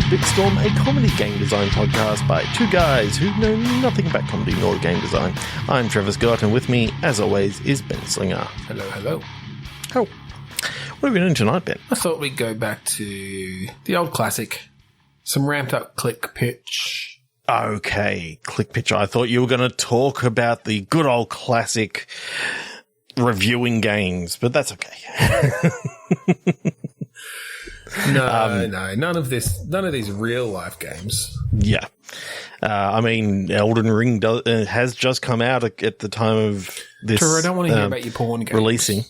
Bitstorm, a comedy game design podcast by two guys who know nothing about comedy nor game design. I'm Trevor Scott, and with me, as always, is Ben Slinger. Hello, hello. Oh, what are we doing tonight, Ben? I thought we'd go back to the old classic, some ramped up click pitch. Okay, click pitch. I thought you were going to talk about the good old classic reviewing games, but that's okay. No, none of these real life games. Yeah. I mean, Elden Ring has just come out at the time of this. Trevor, I don't want to hear about your porn games. Releasing.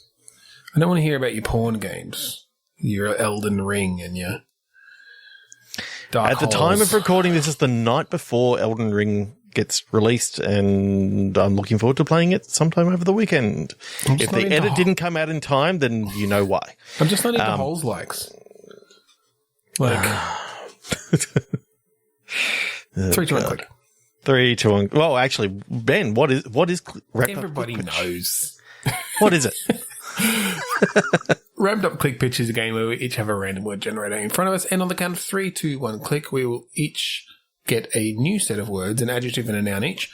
I don't want to hear about your porn games. Your Elden Ring and your Dark At the time of recording, this is the night before Elden Ring gets released, and I'm looking forward to playing it sometime over the weekend. If the edit didn't come out in time, then you know why. I'm just not into holes likes. Like 3, 2, 1, click. 3, 2, 1. Well, actually, Ben, what is everybody knows. What is it? Ramped up click pitch is a game where we each have a random word generator in front of us, and on the count of 3, 2, 1, click, we will each get a new set of words, an adjective and a noun each,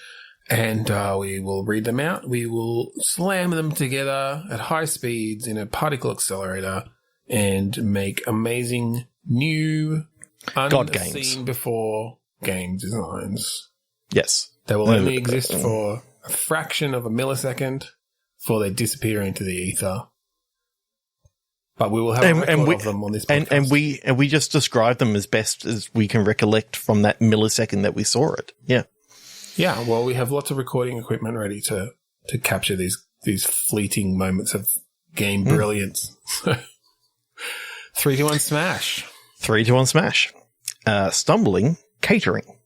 and we will read them out. We will slam them together at high speeds in a particle accelerator and make amazing new, unseen before game designs. Yes. They will only exist for a fraction of a millisecond before they disappear into the ether. But we will have a record of them on this podcast. And we just describe them as best as we can recollect from that millisecond that we saw it. Yeah. Yeah, well, we have lots of recording equipment ready to capture these fleeting moments of game brilliance. 3, 2, 1, smash. 3, 2, 1, smash. Stumbling, catering.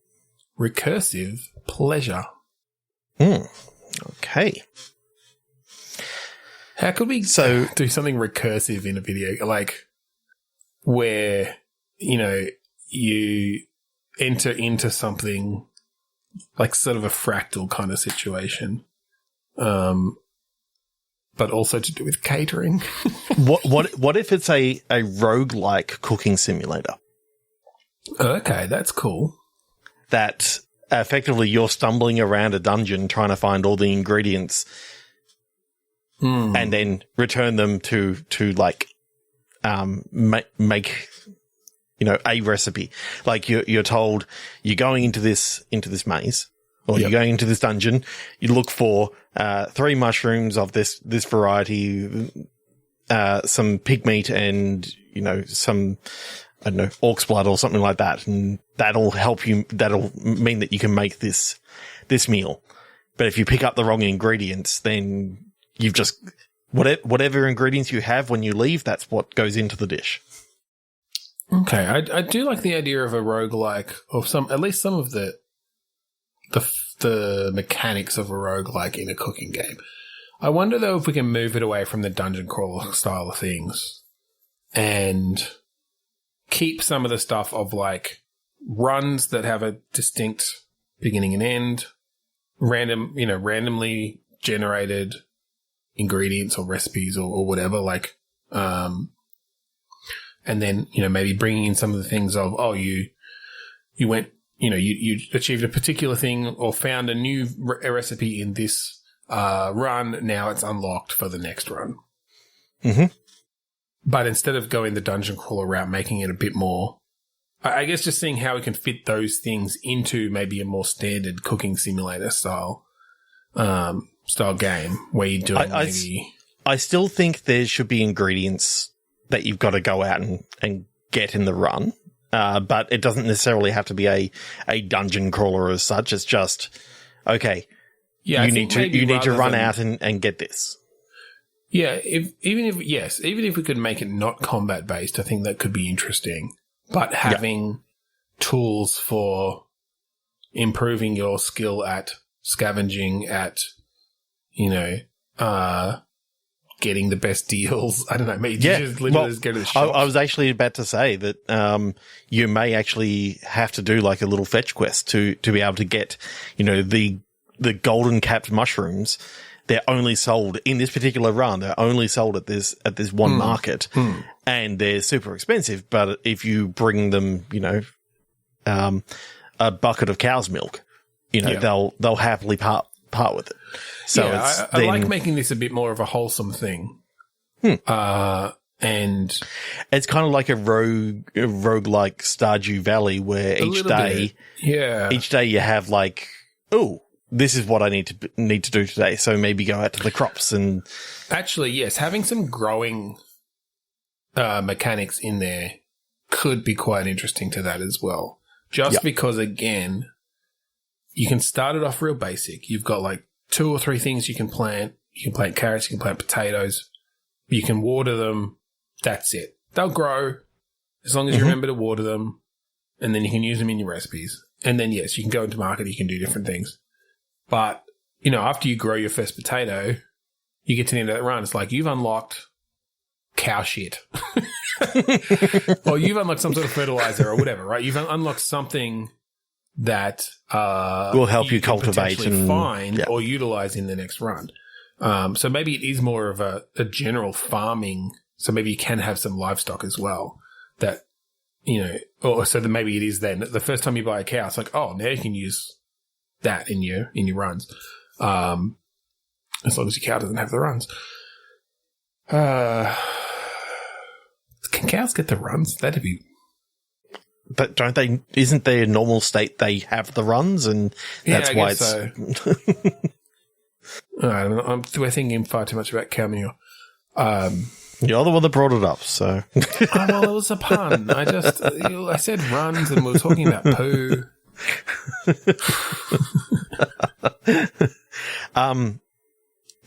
Recursive pleasure. Okay. How could we do something recursive in a video, like where, you enter into something like sort of a fractal kind of situation, but also to do with catering? What if it's a roguelike cooking simulator? Okay, that's cool. That effectively you're stumbling around a dungeon trying to find all the ingredients and then return them to like make a recipe. Like you're told you're going into this maze, or you're going into this dungeon. You look for 3 mushrooms of this variety, some pig meat, and some, I don't know, orc's blood or something like that, and that'll help you. That'll mean that you can make this meal. But if you pick up the wrong ingredients, then you've just whatever ingredients you have when you leave, that's what goes into the dish. Okay, I do like the idea of a roguelike, or at least some of the mechanics of a roguelike in a cooking game. I wonder though if we can move it away from the dungeon crawler style of things and keep some of the stuff of like runs that have a distinct beginning and end, randomly generated ingredients or recipes or whatever, like, and then, maybe bringing in some of the things of, you went, you achieved a particular thing or found a new recipe in this run. Now it's unlocked for the next run. Mm-hmm. But instead of going the dungeon crawler route, making it a bit more, I guess just seeing how we can fit those things into maybe a more standard cooking simulator style game where you're doing I still think there should be ingredients that you've got to go out and get in the run. But it doesn't necessarily have to be a dungeon crawler as such. It's just, okay, you need to run out and get this. Yeah, even if we could make it not combat based, I think that could be interesting. But having tools for improving your skill at scavenging, at getting the best deals. I don't know. Maybe just go to the shop. I was actually about to say that you may actually have to do like a little fetch quest to be able to get, the golden capped mushrooms. They're only sold in this particular run. They're only sold at this one market, and they're super expensive. But if you bring them, a bucket of cow's milk, they'll happily part with it. So I like making this a bit more of a wholesome thing. And it's kind of like a roguelike Stardew Valley where each day you have like, oh, this is what I need to do today. So maybe go out to the crops and actually, yes, having some growing mechanics in there could be quite interesting to that as well. Just because, again, you can start it off real basic. You've got like 2 or 3 things you can plant. You can plant carrots, you can plant potatoes. You can water them. That's it. They'll grow as long as you remember to water them, and then you can use them in your recipes. And then, yes, you can go into market, you can do different things. But, after you grow your first potato, you get to the end of that run. It's like you've unlocked cow shit. Or you've unlocked some sort of fertilizer or whatever, right? You've unlocked something that will help you cultivate and find or utilize in the next run. So maybe it is more of a general farming. So maybe you can have some livestock as well that, or so that maybe it is then the first time you buy a cow, it's like, oh, now you can use that in your runs. As long as your cow doesn't have the runs. Can cows get the runs? That'd be. But don't they? Isn't their normal state they have the runs, and that's why it's. So. We're thinking far too much about cow manure. You're the one that brought it up, so. Well, it was a pun. I said runs, and we were talking about poo.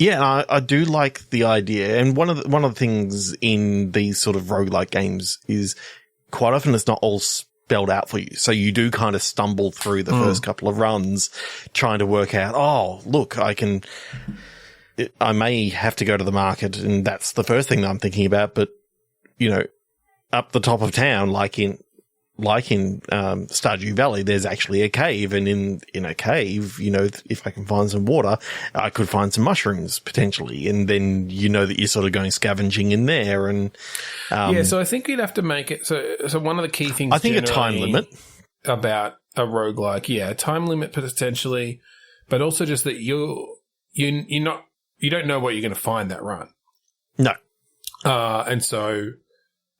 Yeah, I do like the idea, and one of the things in these sort of roguelike games is quite often it's not all spelled out for you. So you do kind of stumble through the first couple of runs trying to work out, oh, look, I may have to go to the market, and that's the first thing that I'm thinking about. But, up the top of town, like in Stardew Valley, there's actually a cave, and in a cave, if I can find some water, I could find some mushrooms potentially, and then that you're sort of going scavenging in there, and so I think you'd have to make it. So one of the key things, I think, a time limit about a roguelike, a time limit potentially, but also just that you don't know what you're going to find that run. No, and so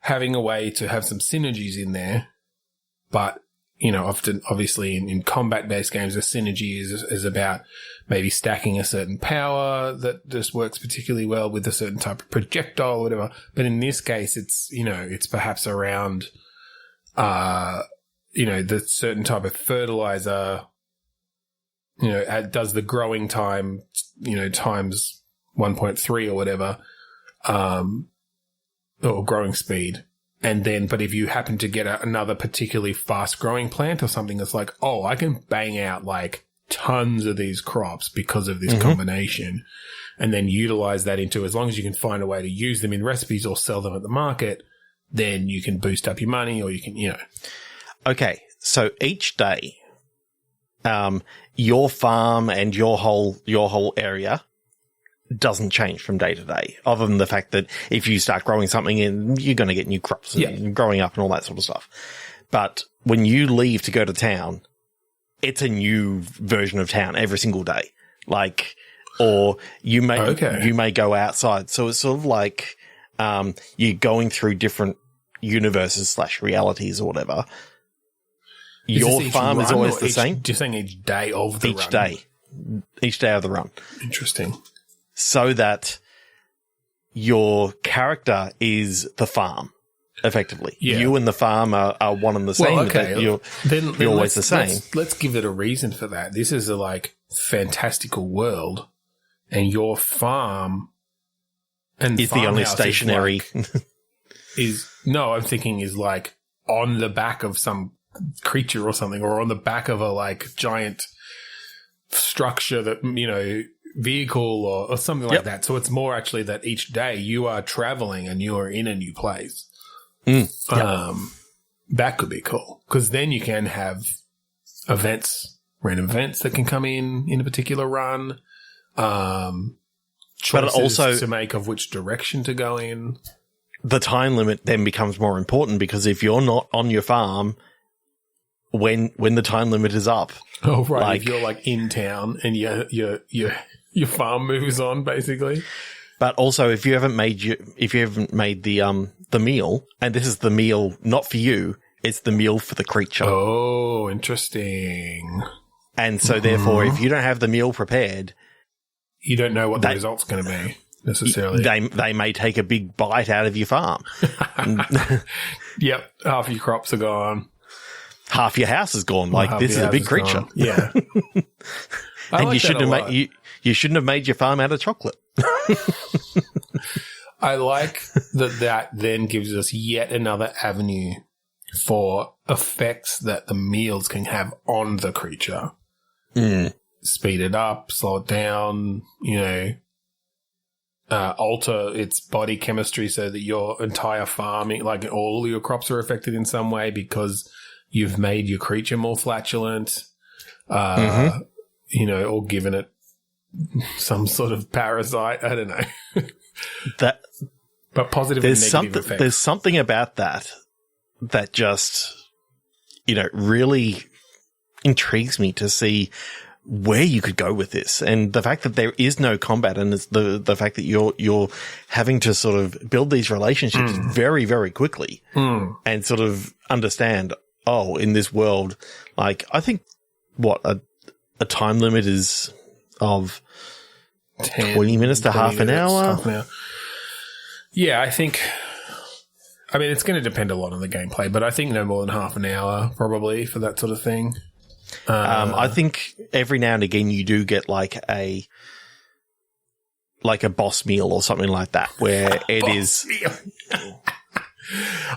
having a way to have some synergies in there. But, often, obviously, in combat-based games, the synergy is about maybe stacking a certain power that just works particularly well with a certain type of projectile or whatever. But in this case, it's perhaps around, the certain type of fertilizer, does the growing time, times 1.3 or whatever, or growing speed. And then, but if you happen to get another particularly fast growing plant or something that's like, oh, I can bang out like tons of these crops because of this combination, and then utilize that into, as long as you can find a way to use them in recipes or sell them at the market, then you can boost up your money, or you can, Okay. So each day, your farm and your whole area doesn't change from day to day, other than the fact that if you start growing something in, you're going to get new crops and growing up and all that sort of stuff. But when you leave to go to town, it's a new version of town every single day. Like, or you may go outside. So it's sort of like, you're going through different universes / realities or whatever. Your farm is always the same. You're saying each day of the run? Each day of the run. Interesting. So that your character is the farm, effectively. Yeah. You and the farm are one and the same. Well, okay. You're always the same. Let's give it a reason for that. This is a fantastical world, and your farm and is the only stationary. I'm thinking is like on the back of some creature or something, or on the back of a giant structure that vehicle or something like that. So it's more actually that each day you are traveling and you are in a new place. That could be cool, because then you can have random events that can come in a particular run. Choices but also to make of which direction to go in. The time limit then becomes more important, because if you're not on your farm when the time limit is up. Oh, right. If you're like in town and your farm moves on, basically. But also, if you haven't made the meal, and this is the meal not for you, it's the meal for the creature. Oh, interesting. And so, therefore, if you don't have the meal prepared, you don't know what the result's going to be necessarily. They may take a big bite out of your farm. Yep, half your crops are gone. Half your house is gone. Like, this is a big creature. Gone. Yeah. And like you shouldn't have made your farm out of chocolate. I like that then gives us yet another avenue for effects that the meals can have on the creature. Speed it up, slow it down, alter its body chemistry so that your entire farming, like all your crops are affected in some way because you've made your creature more flatulent, or given it some sort of parasite. I don't know. But positive and negative effects. There's something about that just, really intrigues me to see where you could go with this. And the fact that there is no combat, and it's the fact that you're having to sort of build these relationships very, very quickly and sort of understand, in this world, like, I think a time limit is of 20 minutes to half an hour. Yeah, I think, it's going to depend a lot on the gameplay, but I think no more than half an hour probably for that sort of thing. I think every now and again you do get like a boss meal or something like that, where it is.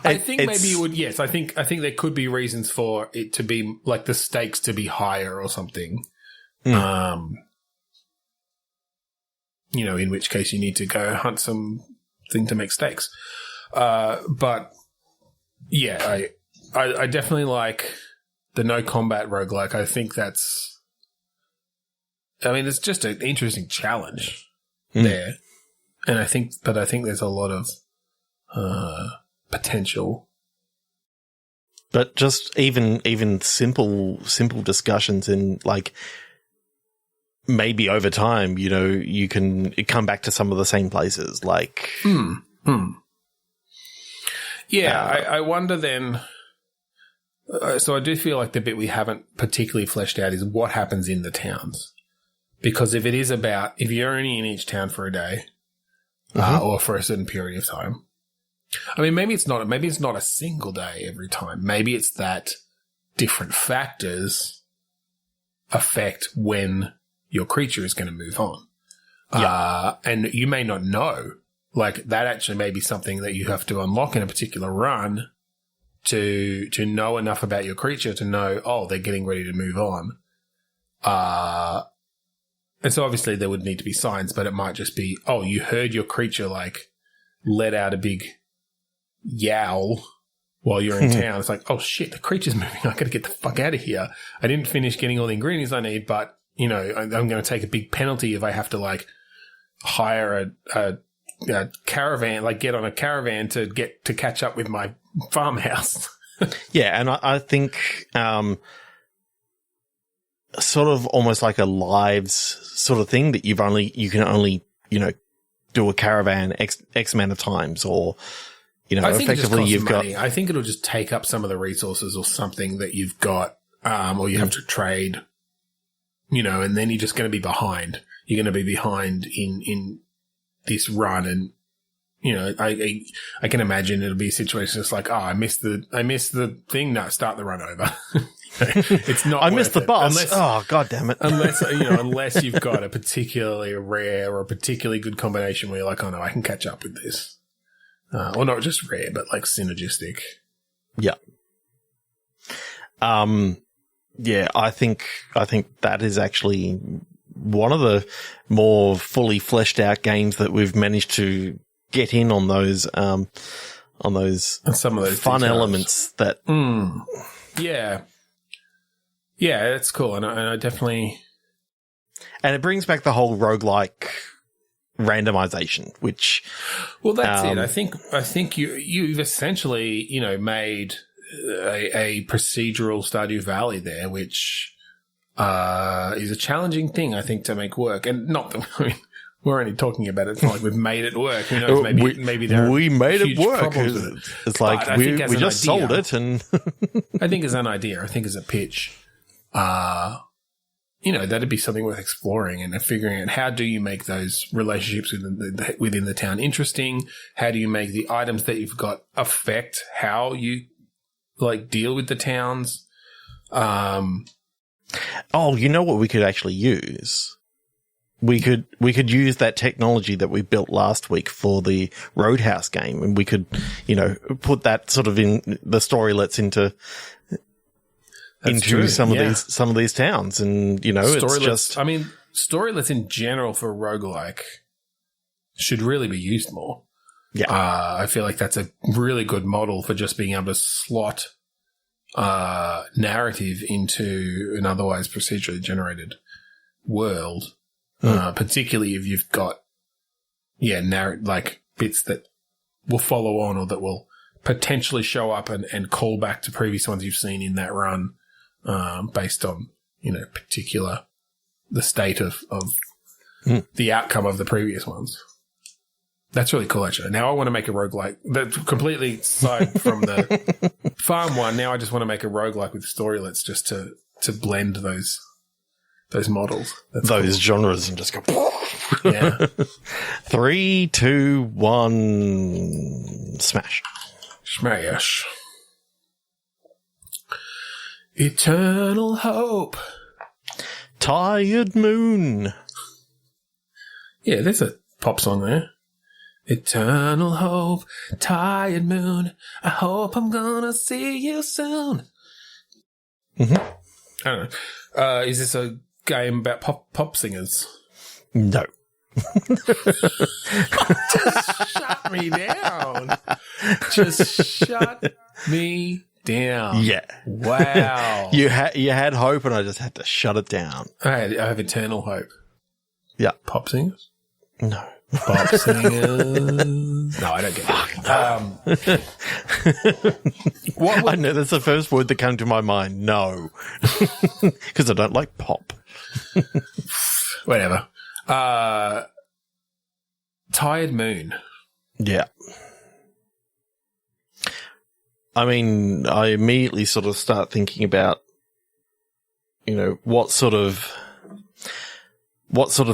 I think maybe it would. Yes, I think there could be reasons for it to be like the stakes to be higher or something. In which case you need to go hunt something to make steaks. But yeah, I definitely like the no combat roguelike. I think it's just an interesting challenge there. And I think there's a lot of potential. But just even simple discussions in, like, maybe over time, you can come back to some of the same places. Like, yeah, I wonder then. So I do feel like the bit we haven't particularly fleshed out is what happens in the towns, because if you're only in each town for a day, or for a certain period of time, maybe it's not a single day every time. Maybe it's that different factors affect when your creature is going to move on. Yeah. And you may not know, like, that actually may be something that you have to unlock in a particular run to know enough about your creature to know, they're getting ready to move on. And so obviously there would need to be signs, but it might just be, you heard your creature, like, let out a big yowl while you're in town. It's like, oh shit, the creature's moving. I gotta get the fuck out of here. I didn't finish getting all the ingredients I need, but, I'm going to take a big penalty if I have to, like, hire a caravan, like get on a caravan to catch up with my farmhouse. Yeah, and I think sort of almost like a lives sort of thing that you can only do a caravan X amount of times, or I think effectively you've money. I think it'll just take up some of the resources or something that you've got, or you have to trade, and then you're just going to be behind. You're going to be behind in this run, and I can imagine it'll be a situation that's like, I missed the thing. No, start the run over. It's not. I missed the bus. God damn it! Unless you've got a particularly rare or a particularly good combination where you're like, oh no, I can catch up with this, or not just rare, but like synergistic. Yeah. Yeah, I think that is actually one of the more fully fleshed out games that we've managed to get in on those and some of those fun details. Elements that. Yeah, that's cool, and I definitely. And it brings back the whole roguelike randomization, which. Well, that's it. I think you've essentially made a procedural Stardew Valley there, which is a challenging thing, I think, to make work. And not that, I mean, we're only talking about it. It's not like we've made it work. Who knows? Maybe there we made huge it work. problems with it. It's like we just sold it, and I think as an idea, I think as a pitch, that'd be something worth exploring and figuring out how do you make those relationships within the town interesting? How do you make the items that you've got affect how you deal with the towns? You know what we could actually use? We could use that technology that we built last week for the Roadhouse game, and we could, put that sort of in the storylets into some of these towns, and it's just. I mean, storylets in general for roguelike should really be used more. Yeah, I feel like that's a really good model for just being able to slot narrative into an otherwise procedurally generated world. Particularly if you've got, bits that will follow on or that will potentially show up and call back to previous ones you've seen in that run, based on, the state of the outcome of the previous ones. That's really cool, actually. Now I want to make a roguelike. That's completely aside from the farm one. Now I just want to make a roguelike with storylets just to blend those models. That's those genres, and just go. Yeah. 3, 2, 1, smash. Smash. Eternal hope. Tired moon. Yeah, there's a pop song there. Eternal hope, tired moon. I hope I'm gonna see you soon. Mm-hmm. I don't know. Is this a game about pop singers? No. Just shut me down. Just shut me down. Yeah. Wow. You had hope, and I just had to shut it down. I have eternal hope. Yeah. Pop singers? No. Pop singers. No, I don't get it. I know that's the first word that came to my mind. No. Because I don't like pop. Whatever. Tired moon. Yeah. I mean, I immediately sort of start thinking about, what sort of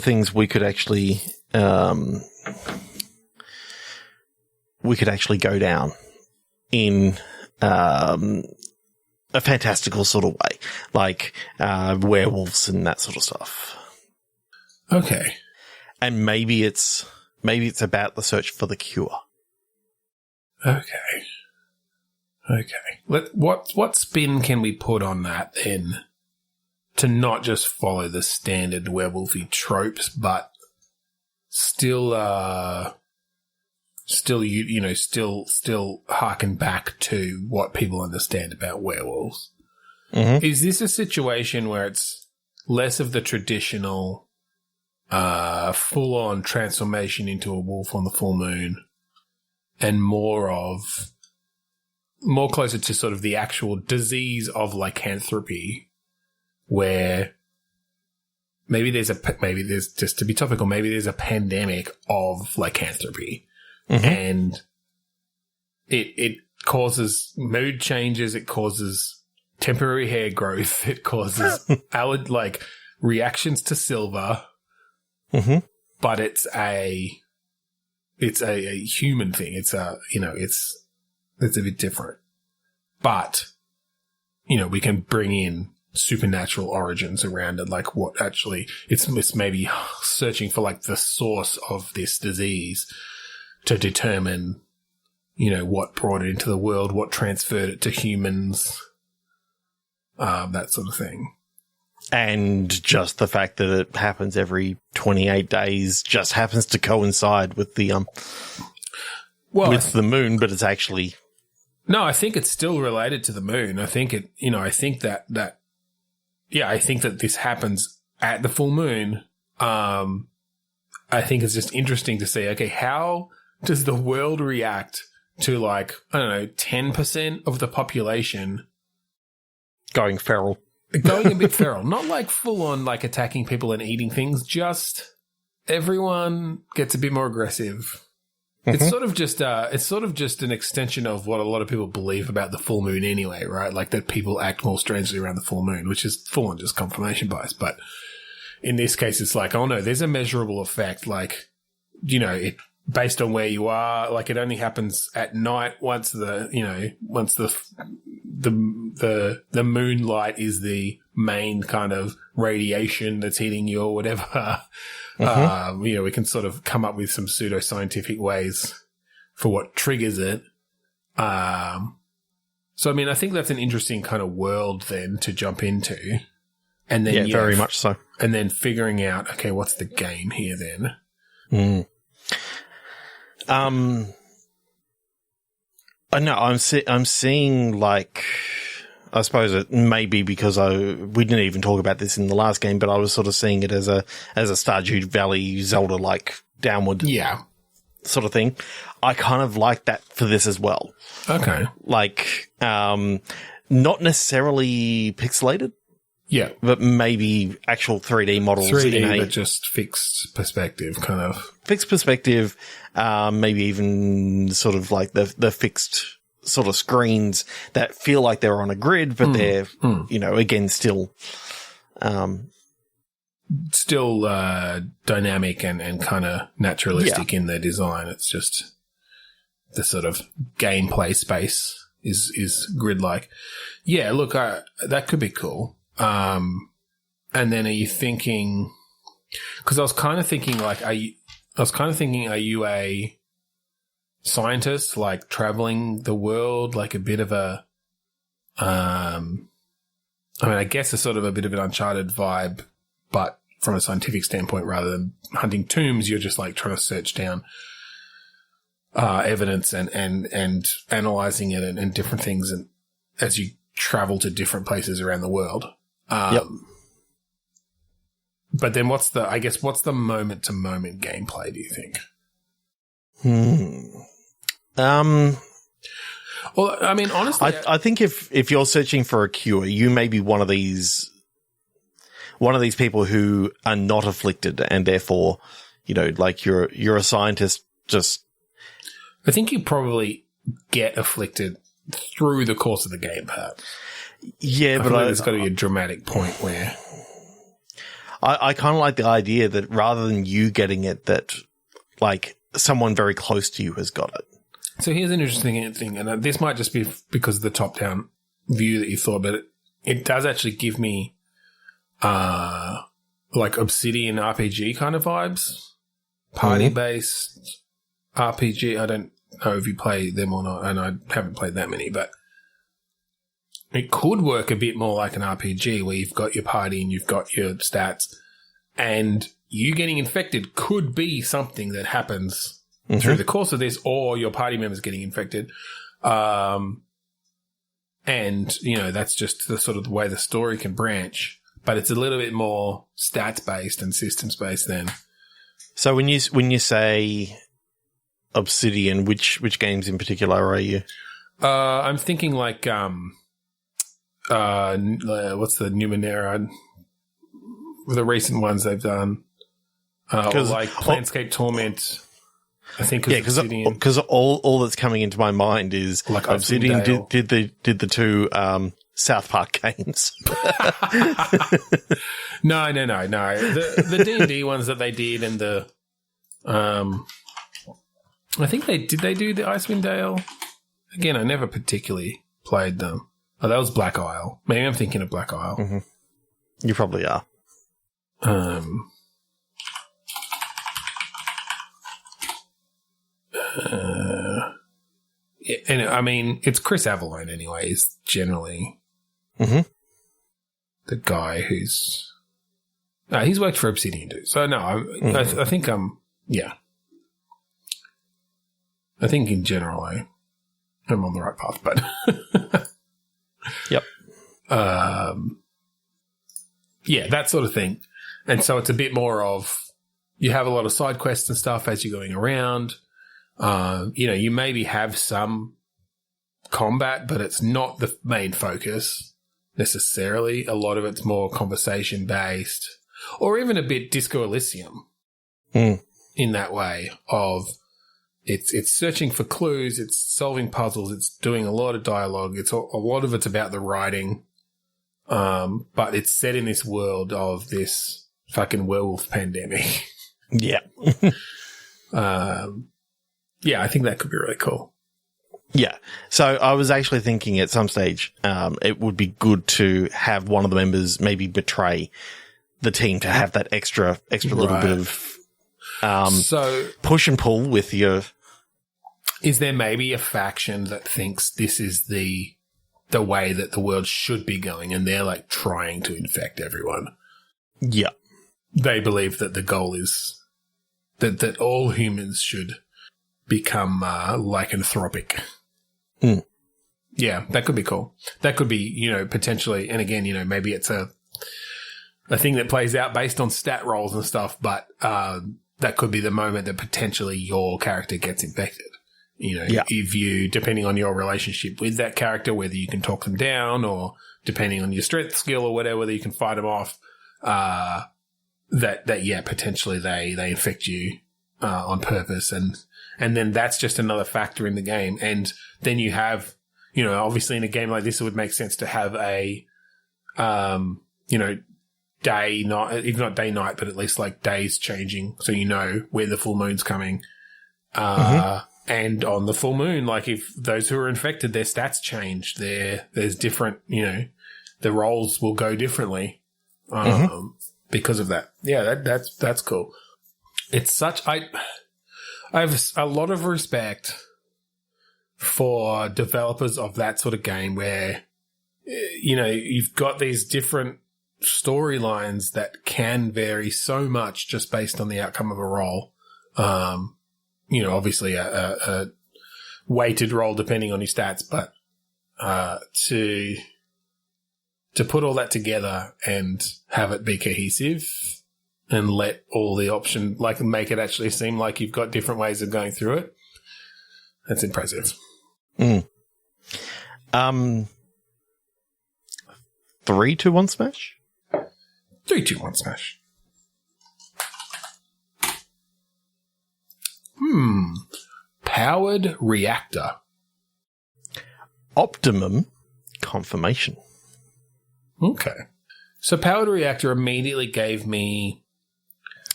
things we could actually go down in a fantastical sort of way, like werewolves and that sort of stuff. Okay. And maybe it's about the search for the cure. Okay. What spin can we put on that then, to not just follow the standard werewolfy tropes, but still harken back to what people understand about werewolves? Mm-hmm. Is this a situation where it's less of the traditional full-on transformation into a wolf on the full moon, and more closer to sort of the actual disease of lycanthropy, where maybe there's just to be topical, maybe there's a pandemic of lycanthropy, mm-hmm. and it causes mood changes, it causes temporary hair growth, it causes reactions to silver, mm-hmm. but it's a human thing. It's a bit different, but we can bring in supernatural origins around it, like what actually it's maybe searching for the source of this disease to determine what brought it into the world, what transferred it to humans, that sort of thing. And just the fact that it happens every 28 days just happens to coincide with the with the moon, but it's actually. No, I think it's still related to the moon. I think I think that this happens at the full moon. I think it's just interesting to see, okay, how does the world react to like, I don't know, 10% of the population Going feral. going a bit feral. Not like full on like attacking people and eating things, just everyone gets a bit more aggressive. It's sort of just an extension of what a lot of people believe about the full moon anyway, right? Like that people act more strangely around the full moon, which is full on just confirmation bias. But in this case, it's like, oh no, there's a measurable effect. Like, you know, it based on where you are, like it only happens at night once the moonlight is the main kind of radiation that's hitting you or whatever. You know, we can sort of come up with some pseudoscientific ways for what triggers it. So, I mean, I think that's an interesting kind of world then to jump into. And then, very much so. And then figuring out, okay, what's the game here then? I know I'm seeing like, I suppose it may be because we didn't even talk about this in the last game, but I was sort of seeing it as a Stardew Valley Zelda like downward sort of thing. I kind of like that for this as well. Okay. Like, not necessarily pixelated. Yeah. But maybe actual 3D models. 3D, but just fixed perspective, kind of. Fixed perspective, maybe even sort of like the fixed sort of screens that feel like they're on a grid, but they're, you know, again, still dynamic and kind of naturalistic in their design. It's just the sort of gameplay space is grid-like. Yeah, look, that could be cool. And then are you thinking, because I was kind of thinking like, are you a scientist, like traveling the world, like a bit of a, I mean, I guess a sort of a bit of an Uncharted vibe, but from a scientific standpoint, rather than hunting tombs, you're just like trying to search down, evidence and analyzing it and different things. And as you travel to different places around the world. But then what's the moment to moment gameplay, do you think? Well, I mean, honestly, I think if you're searching for a cure, you may be one of these people who are not afflicted and therefore, you know, like you're a scientist just. I think you probably get afflicted through the course of the game, perhaps. Yeah, but there's got to be a dramatic point where I kind of like the idea that rather than you getting it, that like someone very close to you has got it. So here's an interesting thing, and this might just be because of the top-down view that you thought, but it does actually give me like Obsidian RPG kind of vibes, party-based RPG. I don't know if you play them or not, and I haven't played that many, but it could work a bit more like an RPG where you've got your party and you've got your stats, and you getting infected could be something that happens through the course of this, or your party members getting infected. And, you know, that's just the sort of the way the story can branch, but it's a little bit more stats based and systems based then. So when you say Obsidian, which games in particular are you? I'm thinking like, what's the Numenera? The recent ones they've done, or like Planescape Torment. I think because all that's coming into my mind is like Obsidian did the two South Park games. No. The D&D ones that they did, and the I think they do the Icewind Dale. Again, I never particularly played them. Oh, that was Black Isle. Maybe I'm thinking of Black Isle. Mm-hmm. You probably are. Yeah, and I mean, it's Chris Avellone anyway, is generally the guy who's... he's worked for Obsidian too. So, no, I think yeah. I think in general I'm on the right path, but... Yep. Yeah, that sort of thing. And so it's a bit more of, you have a lot of side quests and stuff as you're going around. You maybe have some combat, but it's not the main focus necessarily. A lot of it's more conversation based, or even a bit Disco Elysium in that way of it's searching for clues, it's solving puzzles, it's doing a lot of dialogue. A lot of it's about the writing, but it's set in this world of this fucking werewolf pandemic. Yeah. Yeah, I think that could be really cool. Yeah. So I was actually thinking at some stage, it would be good to have one of the members maybe betray the team to have that extra little bit of, so push and pull with your. Is there maybe a faction that thinks this is the way that the world should be going, and they're like trying to infect everyone? Yeah. They believe that the goal is that all humans should become lycanthropic. Yeah, that could be cool. That could be, potentially, and again, maybe it's a thing that plays out based on stat rolls and stuff, but that could be the moment that potentially your character gets infected. If you, depending on your relationship with that character, whether you can talk them down or depending on your strength skill or whatever, whether you can fight them off, potentially they infect you on purpose, and then that's just another factor in the game. And then you have, obviously in a game like this, it would make sense to have a, day, night, if not day, night, but at least like days changing. So where the full moon's coming. And on the full moon, like if those who are infected, their stats change. There's different, the roles will go differently, because of that. Yeah, that's cool. It's such, I have a lot of respect for developers of that sort of game where, you've got these different storylines that can vary so much just based on the outcome of a role. Obviously a weighted role depending on your stats, but to put all that together and have it be cohesive and let all the option, like make it actually seem like you've got different ways of going through it, that's impressive. 3, 2, 1 smash? 3, 2, 1 smash. Powered reactor. Optimum confirmation. Okay. So powered reactor immediately gave me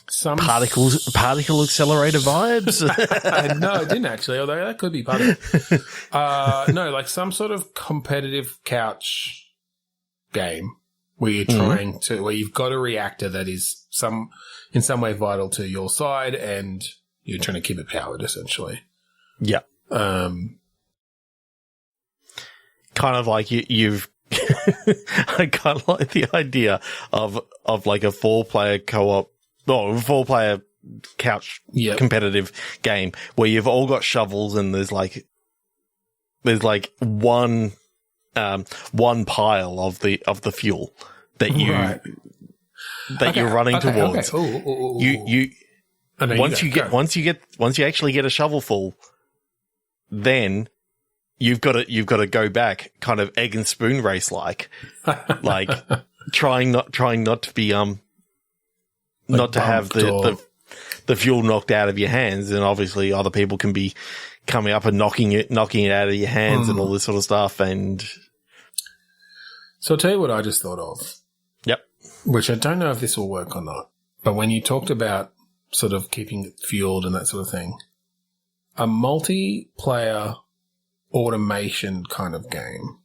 some particle accelerator vibes. No, it didn't actually, although that could be part of it. No, like some sort of competitive couch game where you're trying to, where you've got a reactor that is in some way vital to your side and you're trying to keep it powered, essentially. Yeah. Kind of like you've I kind of like the idea of like a 4-player co-op or 4-player couch competitive game where you've all got shovels and there's like one pile of the fuel that you're running towards. Okay. You once you actually get a shovelful, then you've got to go back, kind of egg and spoon race like trying not to be not to have the fuel knocked out of your hands, and obviously other people can be coming up and knocking it out of your hands and all this sort of stuff. And so I'll tell you what I just thought of. Yep. Which I don't know if this will work or not, but when you talked about sort of keeping it fueled and that sort of thing, a multiplayer automation kind of game,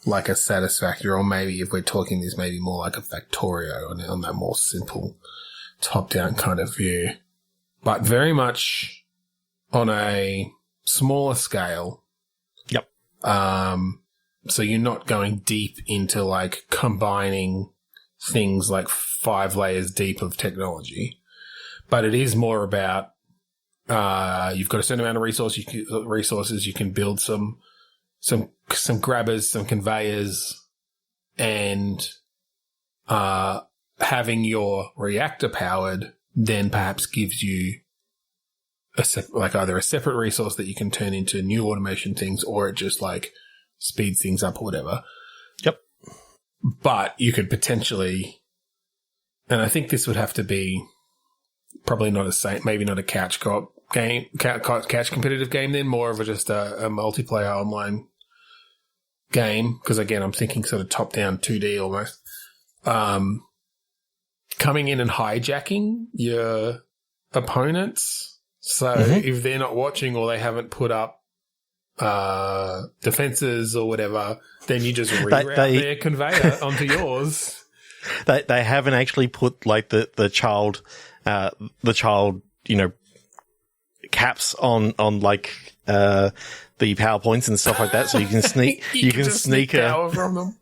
like a Satisfactory, or maybe if we're talking this, maybe more like a Factorio on that more simple top-down kind of view, but very much on a smaller scale. Yep. So you're not going deep into like combining things like 5 layers deep of technology, but it is more about you've got a certain amount of resources. You can build some grabbers, some conveyors, and having your reactor powered then perhaps gives you either a separate resource that you can turn into new automation things, or it just like speeds things up or whatever. Yep. But you could potentially, and I think this would have to be probably not maybe not a couch co-op game, couch competitive game, then more of just a multiplayer online game. Because again, I'm thinking sort of top down 2D almost. Coming in and hijacking your opponents. So if they're not watching or they haven't put up defenses or whatever, then you just reroute their conveyor onto yours. They haven't actually put like the child, caps on like the PowerPoints and stuff like that, so you can sneak. you can sneak power from them.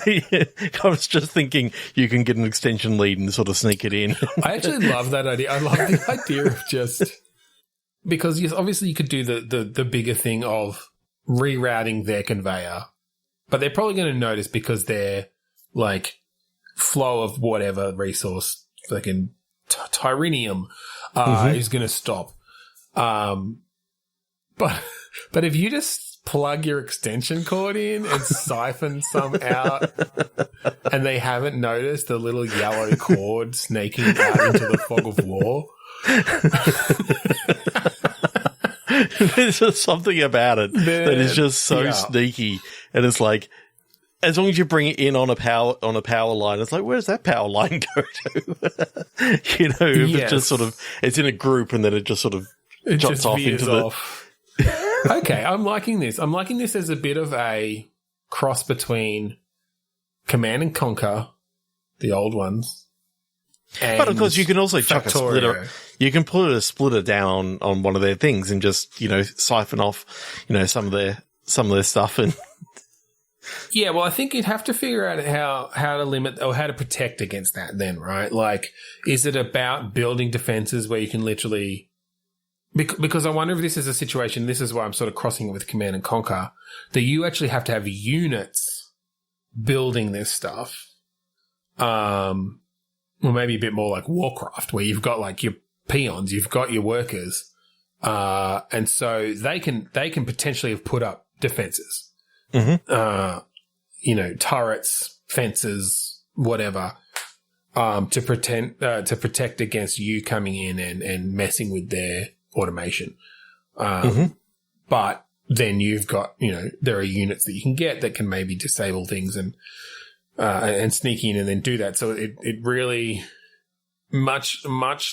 Yeah, I was just thinking you can get an extension lead and sort of sneak it in. I actually love that idea. I love the idea of just because yes, obviously you could do the bigger thing of rerouting their conveyor, but they're probably going to notice because their like flow of whatever resource, like in Tyrenium, is going to stop. But if you just plug your extension cord in and siphon some out and they haven't noticed the little yellow cord snaking out into the fog of war. There's just something about it that is just so sneaky. And it's like, as long as you bring it in on a power line, it's like, where's that power line go to? It's just sort of, it's in a group and then it just sort of jots off into the... Okay, I'm liking this. I'm liking this as a bit of a cross between Command and Conquer, the old ones. But of course, you can also chuck a splitter. You can put a splitter down on one of their things and just, siphon off, some of their stuff. And yeah, well, I think you'd have to figure out how to limit or how to protect against that. Then, right? Like, is it about building defenses where you can literally? Because I wonder if this is a situation, this is why I'm sort of crossing it with Command and Conquer, that you actually have to have units building this stuff. Or maybe a bit more like Warcraft, where you've got like your peons, you've got your workers, and so they can potentially have put up defenses. Turrets, fences, whatever, to protect against you coming in and messing with their automation. But then you've got, there are units that you can get that can maybe disable things and sneak in and then do that. So it really much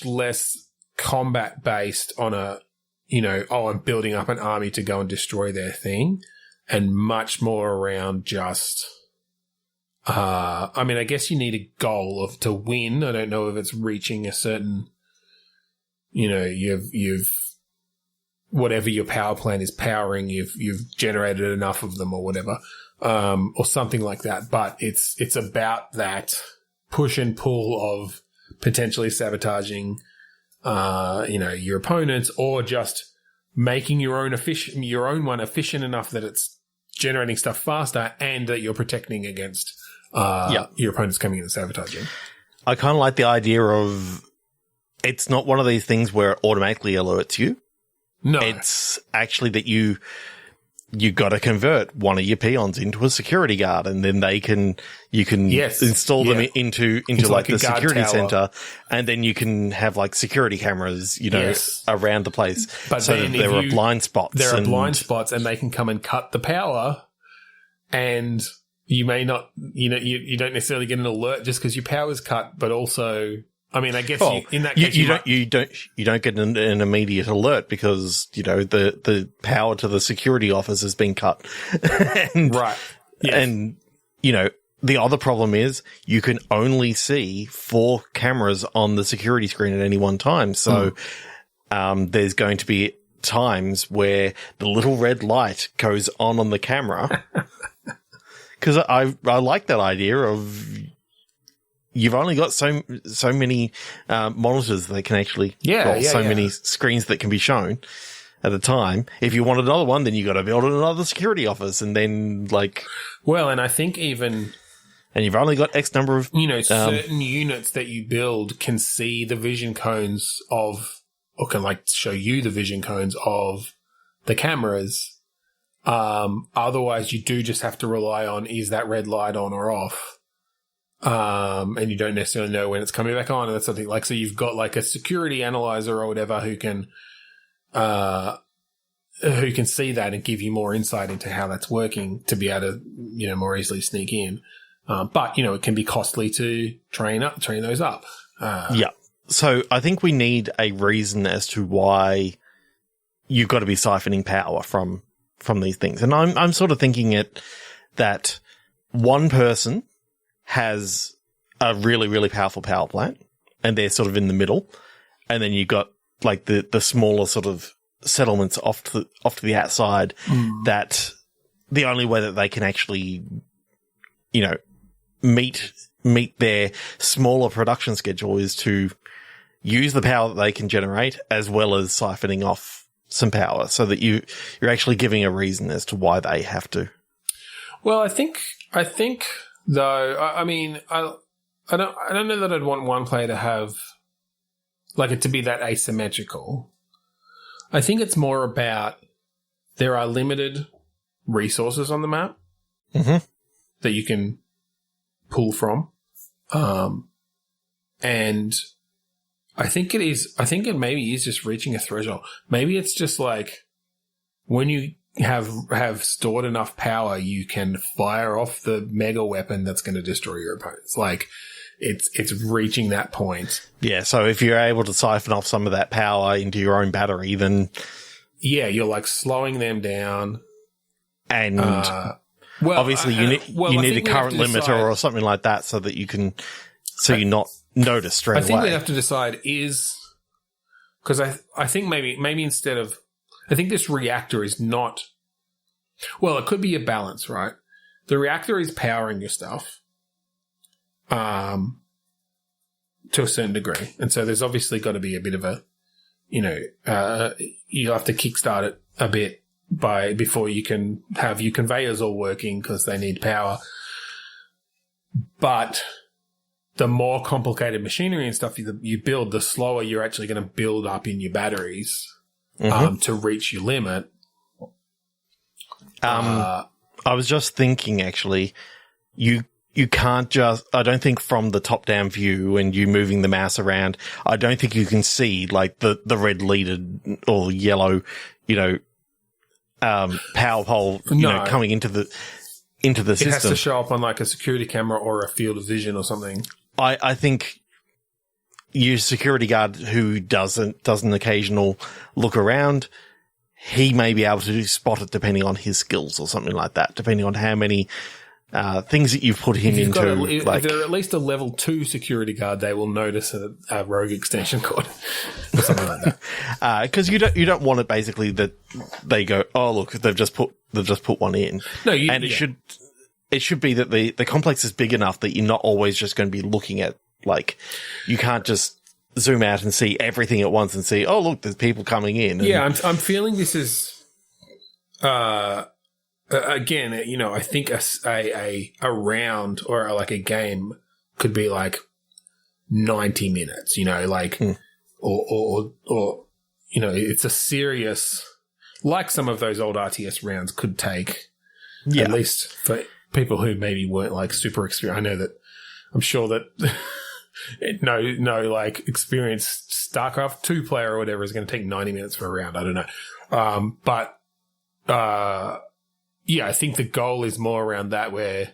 less combat based on I'm building up an army to go and destroy their thing, and much more around just, I guess you need a goal to win. I don't know if it's reaching a certain, you've whatever your power plant is powering, you've generated enough of them or whatever, or something like that. But it's about that push and pull of potentially sabotaging, your opponents, or just making your own one efficient enough that it's generating stuff faster and that you're protecting against your opponents coming in and sabotaging. I kind of like the idea of it's not one of these things where it automatically alerts you. No. It's actually that you got to convert one of your peons into a security guard, and then you can install them into like the security center, and then you can have like security cameras, around the place. But so that there are blind spots. There are blind spots, and they can come and cut the power, and you may not, you don't necessarily get an alert just because your power's cut, but also, I guess in that case you don't get an immediate alert because the power to the security office has been cut, and, right? Yes. And the other problem is you can only see 4 cameras on the security screen at any one time. So there's going to be times where the little red light goes on the camera. Because I like that idea of you've only got so many monitors that can actually many screens that can be shown at a time. If you want another one, then you got to build another security office, and then and I think even. And you've only got X number of certain units that you build can see the vision cones of can like show you the vision cones of the cameras. Otherwise, you do just have to rely on, is that red light on or off? And you don't necessarily know when it's coming back on. And that's something like, so you've got like a security analyzer or whatever who can see that and give you more insight into how that's working to be able to, more easily sneak in. But, it can be costly to train those up. Yeah. So I think we need a reason as to why you've got to be siphoning power from these things. And I'm sort of thinking that one person has a really, really powerful power plant and they're sort of in the middle. And then you've got like the smaller sort of settlements off to the outside that the only way that they can actually, meet their smaller production schedule is to use the power that they can generate as well as siphoning off some power so that you're actually giving a reason as to why they have to. Well, I think though, I mean, I don't know that I'd want one player to have like it to be that asymmetrical. I think it's more about there are limited resources on the map that you can pull from. And I think it maybe is just reaching a threshold. Maybe it's just like when you have stored enough power, you can fire off the mega weapon that's going to destroy your opponents. Like it's reaching that point. Yeah. So if you're able to siphon off some of that power into your own battery, then yeah, you're like slowing them down. And obviously you need a current limiter or something like that so that you can, you're not noticed straight away. I think we have to decide because I think maybe instead of, I think this reactor is not, well, it could be a balance, right? The reactor is powering your stuff, to a certain degree. And so there's obviously got to be a bit of a, you have to kickstart it a bit before you can have your conveyors all working because they need power. But the more complicated machinery and stuff you build, the slower you're actually going to build up in your batteries to reach your limit. I was just thinking, actually, you can't just, I don't think from the top-down view and you moving the mouse around, I don't think you can see, like, the red leaded or yellow, power pole, coming into the system. It has to show up on, like, a security camera or a field of vision or something. I think your security guard who does an occasional look around, he may be able to spot it depending on his skills or something like that, depending on how many things that you've put him into. If they're at least a level 2 security guard, they will notice a rogue extension cord or something like that. Because you don't want it basically that they go, oh look, they've just put one in. No, it should be that the complex is big enough that you're not always just going to be looking at, like, you can't just zoom out and see everything at once and see, oh look, there's people coming in. Yeah, I'm feeling this is. Again, I think a round or like a game could be like 90 minutes, or it's a serious, like some of those old RTS rounds could take, at least for people who maybe weren't like super experienced. I'm sure that no like experienced StarCraft 2 player or whatever is going to take 90 minutes for a round. I don't know. Yeah, I think the goal is more around that where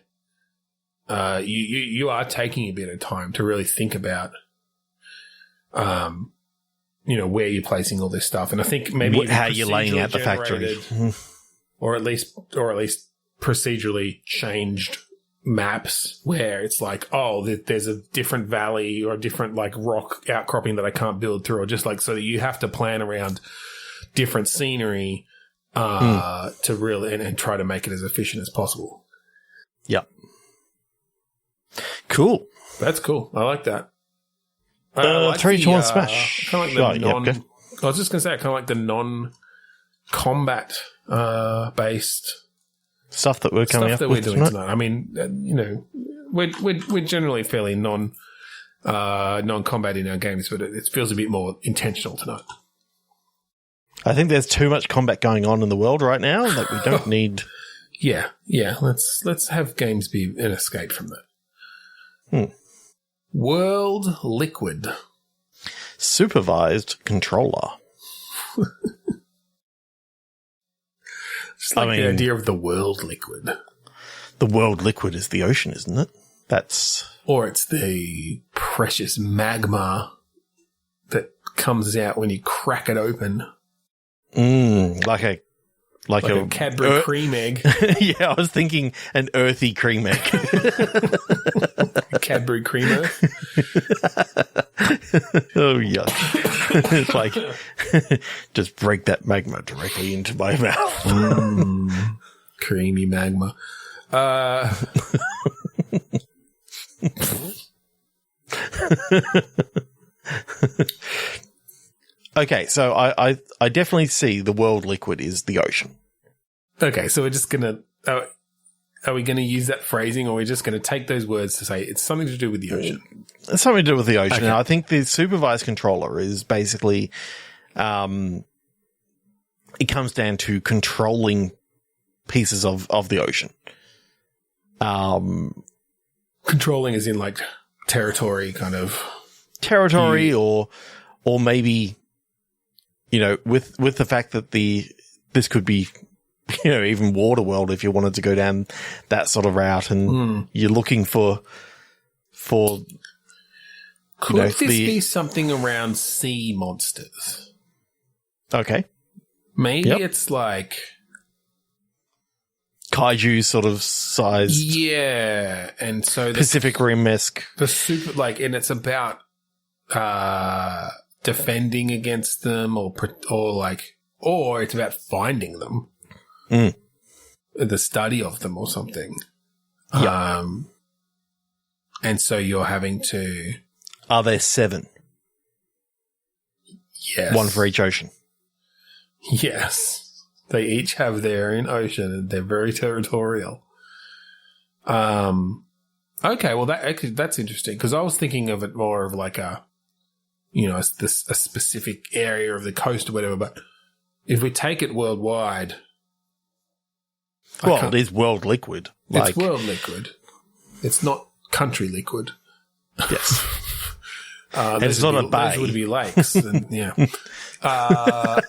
you are taking a bit of time to really think about, where you're placing all this stuff. And I think maybe how you're laying out the factory. or at least procedurally changed maps where it's like, oh, there's a different valley or a different like rock outcropping that I can't build through, or just like so that you have to plan around different scenery to really and try to make it as efficient as possible. Yep. Cool. That's cool. I like that. 3, 2, 1 smash. Kind of like I was just going to say, I kind of like the non-combat based stuff that we're coming up with doing tonight. I mean, we're generally fairly non-combat in our games, but it feels a bit more intentional tonight. I think there's too much combat going on in the world right now that we don't need. Yeah. Let's have games be an escape from that. World Liquid. Supervised controller. Just like the idea of the world liquid. The world liquid is the ocean, isn't it? Or it's the precious magma that comes out when you crack it open. Like a Cadbury cream egg. Yeah, I was thinking an earthy cream egg. Cadbury cream earth. Oh, yuck. It's like, just break that magma directly into my mouth. Creamy magma. Okay, so I definitely see the world liquid is the ocean. Okay, so we're just going to... Are we going to use that phrasing, or are we just going to take those words to say it's something to do with the ocean? It's something to do with the ocean. Okay. And I think the supervised controller is basically... it comes down to controlling pieces of the ocean. Controlling as in, like, territory kind of... Territory or maybe, you know, with the fact that this could be... You know, even Waterworld, if you wanted to go down that sort of route, and you're looking for. Could this be something around sea monsters? Okay, maybe it's like kaiju sort of size. Yeah, and so Pacific Rim-esque. The super and it's about defending against them, or it's about finding them. The study of them or something. Yeah. And so you're having to... Are there 7? Yes. 1 for each ocean. Yes. They each have their own ocean, and they're very territorial. Okay, well, that's interesting, because I was thinking of it more of like a specific area of the coast or whatever, but if we take it worldwide... Well, it is world liquid. It's world liquid. It's not country liquid. Yes. And it's not a bay. Those would be lakes. And, yeah. That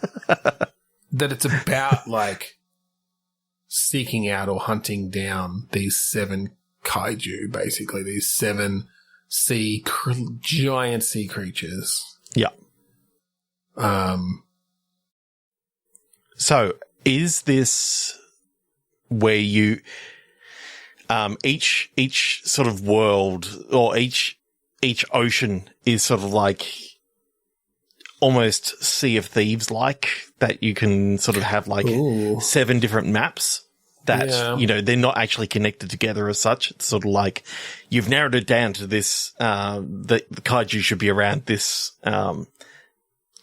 it's about, like, seeking out or hunting down these 7 kaiju, basically. These 7 giant sea creatures. Yeah. So, is this... where you each sort of world or each ocean is sort of like almost Sea of Thieves like, that you can sort of have like 7 different maps that you know, they're not actually connected together as such. It's sort of like you've narrowed it down to this the kaiju should be around this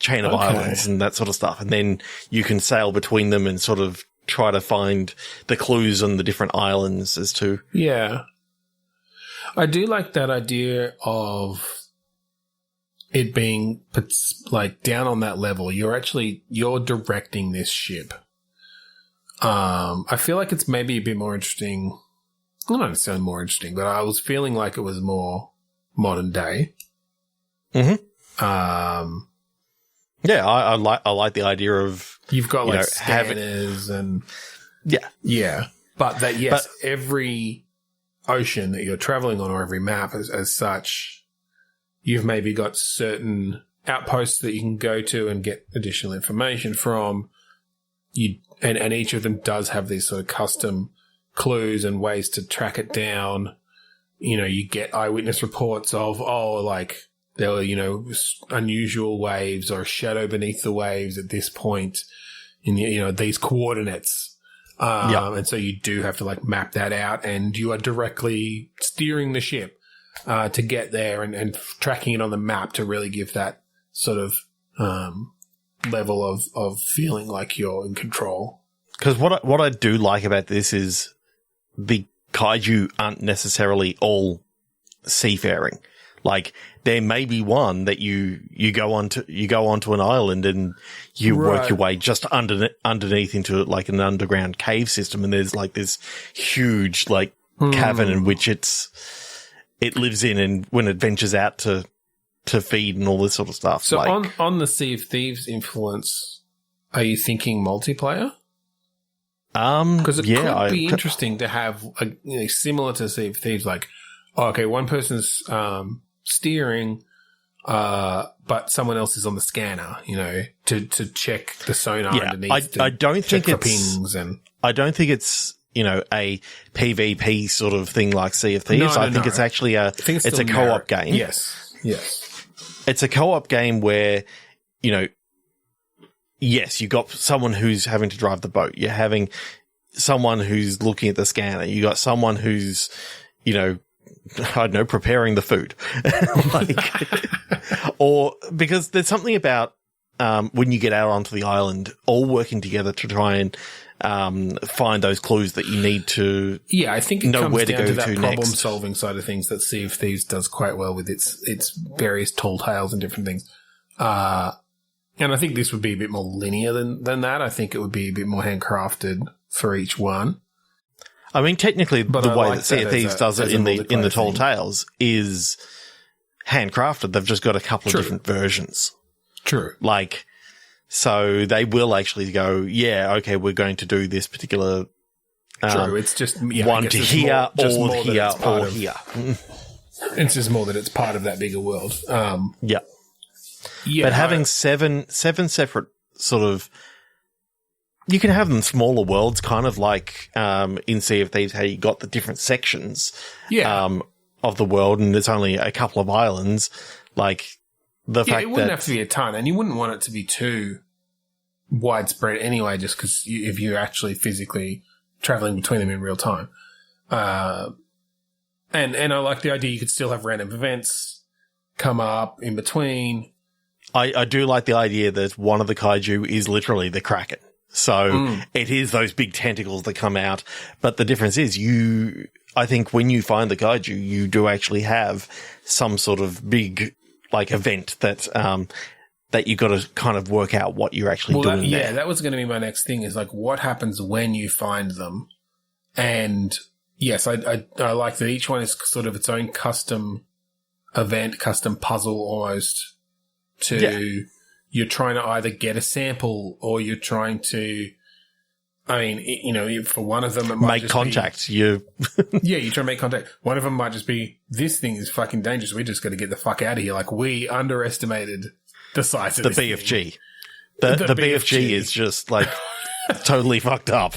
chain of islands and that sort of stuff, and then you can sail between them and sort of try to find the clues on the different islands as to... Yeah. I do like that idea of it being like down on that level. You're directing this ship. I feel like it's maybe a bit more interesting. Not necessarily more interesting, but I was feeling like it was more modern day. Yeah, I like the idea of... You've got like scanners and... Yeah. Yeah. But that, yes, every ocean that you're traveling on, or every map as such, you've maybe got certain outposts that you can go to and get additional information from. And each of them does have these sort of custom clues and ways to track it down. You know, you get eyewitness reports of, like... there were, unusual waves or a shadow beneath the waves at this point in these coordinates. And so you do have to like map that out, and you are directly steering the ship to get there and tracking it on the map to really give that sort of level of feeling like you're in control. Because what I do like about this is the kaiju aren't necessarily all seafaring. Like there may be one that you go onto an island and you work your way just underneath into like an underground cave system, and there's like this huge like cavern in which it lives in, and when it ventures out to feed and all this sort of stuff. So like, on the Sea of Thieves influence, are you thinking multiplayer? Because it could be interesting to have similar to Sea of Thieves, like, okay, one person's steering, but someone else is on the scanner, to check the sonar underneath. I don't think it's pings and I don't think it's a PvP sort of thing like Sea of Thieves. I think it's actually it's a co-op game. Yes. It's a co-op game where yes, you got someone who's having to drive the boat. You're having someone who's looking at the scanner. You got someone who's I don't know, preparing the food. Or because there's something about when you get out onto the island, all working together to try and find those clues that you need to I think it know comes where down to go to that to problem-solving side of things that Sea of Thieves does quite well with its various tall tales and different things. And I think this would be a bit more linear than that. I think it would be a bit more handcrafted for each one. I mean, technically, but the way that Sea of Thieves does it in the Tall Tales is handcrafted. They've just got a couple of different versions. True. Like, so they will actually go, okay, we're going to do this particular True. It's just one to here or here or here. It's just more that it's part of that bigger world. Yeah. But having seven separate sort of, you can have them smaller worlds, kind of like in Sea of Thieves, how you got the different sections of the world, and there's only a couple of islands. Like the fact it wouldn't have to be a ton, and you wouldn't want it to be too widespread anyway, just because if you're actually physically traveling between them in real time. And I like the idea you could still have random events come up in between. I do like the idea that one of the kaiju is literally the Kraken. So it is those big tentacles that come out. But the difference is I think when you find the kaiju, you do actually have some sort of big, like, event that you got to kind of work out what you're actually doing there. Yeah, that was going to be my next thing, is like, what happens when you find them? And yes, I like that each one is sort of its own custom event, custom puzzle almost you're trying to either get a sample or you're trying to, for one of them, it might make contact. You're trying to make contact. One of them might just be, this thing is fucking dangerous. We just got to get the fuck out of here. Like, we underestimated the size of the this BFG. thing. The BFG is just like totally fucked up.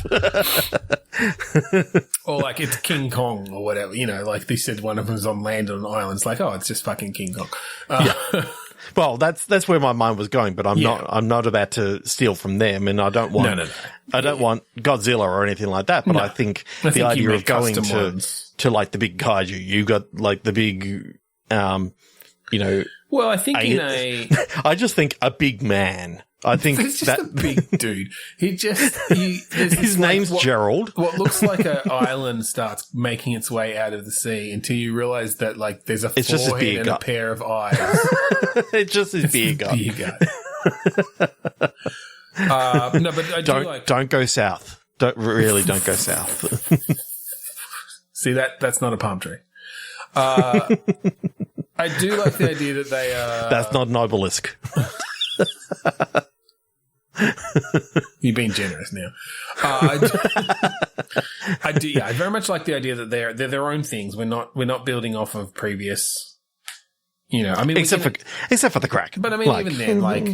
Or like it's King Kong or whatever, like they said one of them's on land on an island. It's like, oh, it's just fucking King Kong. Well, that's where my mind was going, but I'm not about to steal from them, and I don't want I don't want Godzilla or anything like that. But I think the idea of going to like the big kaiju, you got like the big, Well, I think I just think a big man. I think it's just a big dude. His name's Gerald. What looks like an island starts making its way out of the sea until you realize that like there's a forehead and a pair of eyes. It's just his beer gut. No, but don't go south. Don't go south. See, that's not a palm tree. I do like the idea that they that's not an obelisk. You're being generous now. I do. Yeah, I very much like the idea that they're their own things. We're not building off of previous. Except for the Kraken. But even then, like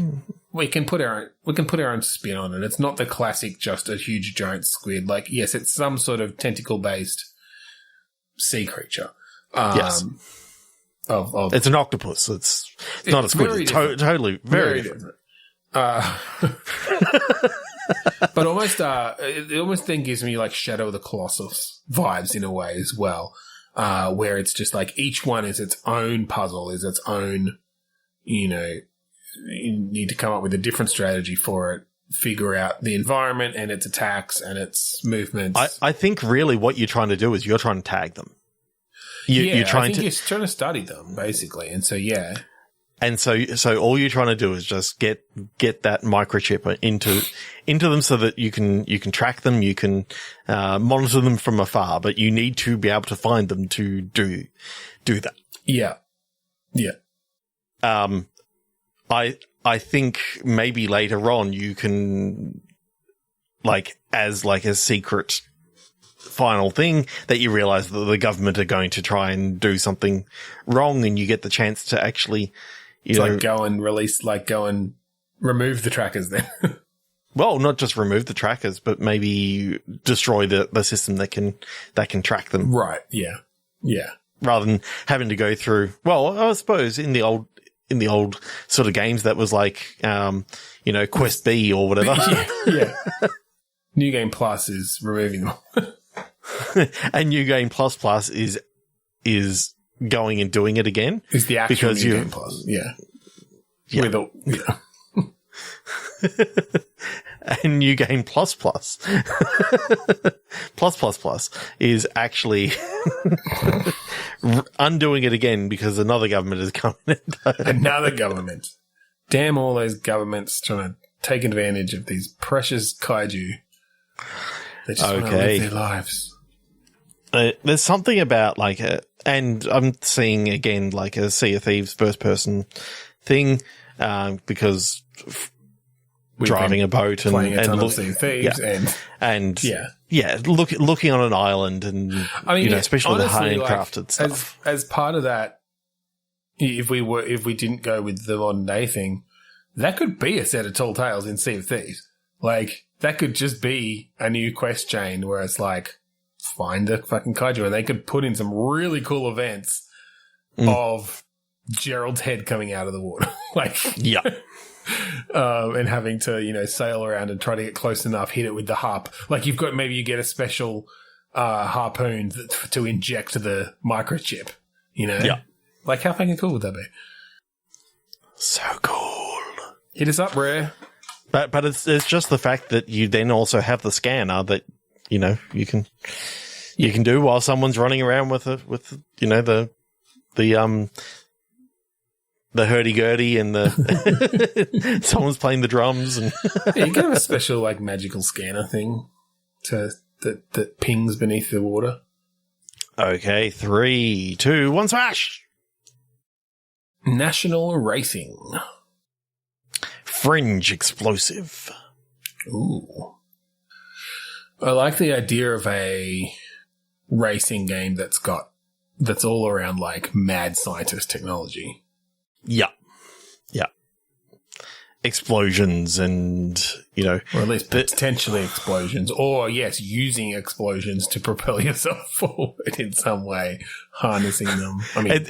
we can put our own spin on it. It's not the classic, just a huge giant squid. Like, yes, it's some sort of tentacle based sea creature. Yes. It's an octopus. It's not a squid. It's totally very different. But it almost then gives me like Shadow of the Colossus vibes in a way as well, where it's just like each one is its own puzzle, is its own, you need to come up with a different strategy for it, figure out the environment and its attacks and its movements. I think really what you're trying to do is you're trying to tag them. You're trying you're trying to study them basically, and so and so all you're trying to do is just get that microchip into them so that you can track them, you can monitor them from afar, but you need to be able to find them to do that. Yeah. I think maybe later on you can, as a secret final thing, that you realize that the government are going to try and do something wrong, and you get the chance to actually, go and remove the trackers then. Well, not just remove the trackers, but maybe destroy the system that can track them. Right. Yeah. Rather than having to go through, well, I suppose in the old sort of games that was Quest B or whatever. Yeah. New Game Plus is removing them. And New Game Plus is going and doing it again. Is the actual New Game Plus. Yeah. And New Game Plus is actually undoing it again because another government is coming. Another government. Damn all those governments trying to take advantage of these precious kaiju. They just want to live their lives. There's something about and I'm seeing again a Sea of Thieves first person thing, because driving a boat and Sea of Thieves looking on an island and especially honestly, the handcrafted stuff. As part of that, if we didn't go with the modern day thing, that could be a set of tall tales in Sea of Thieves. That could just be a new quest chain where it's find the fucking kaiju, and they could put in some really cool events of Gerald's head coming out of the water. And having to, sail around and try to get close enough, hit it with the harp. You get a special harpoon to inject the microchip, Yeah. How fucking cool would that be? So cool. Hit us up, Rare. But it's just the fact that you then also have the scanner that, you can do while someone's running around with the hurdy-gurdy and someone's playing the drums. And you can have a special, magical scanner thing that pings beneath the water. Okay, 3, 2, 1, smash! National Racing. Fringe Explosive. Ooh. I like the idea of a racing game that's all around, mad scientist technology. Yeah. Explosions and, or at least potentially explosions, or yes, using explosions to propel yourself forward in some way, harnessing them. I mean,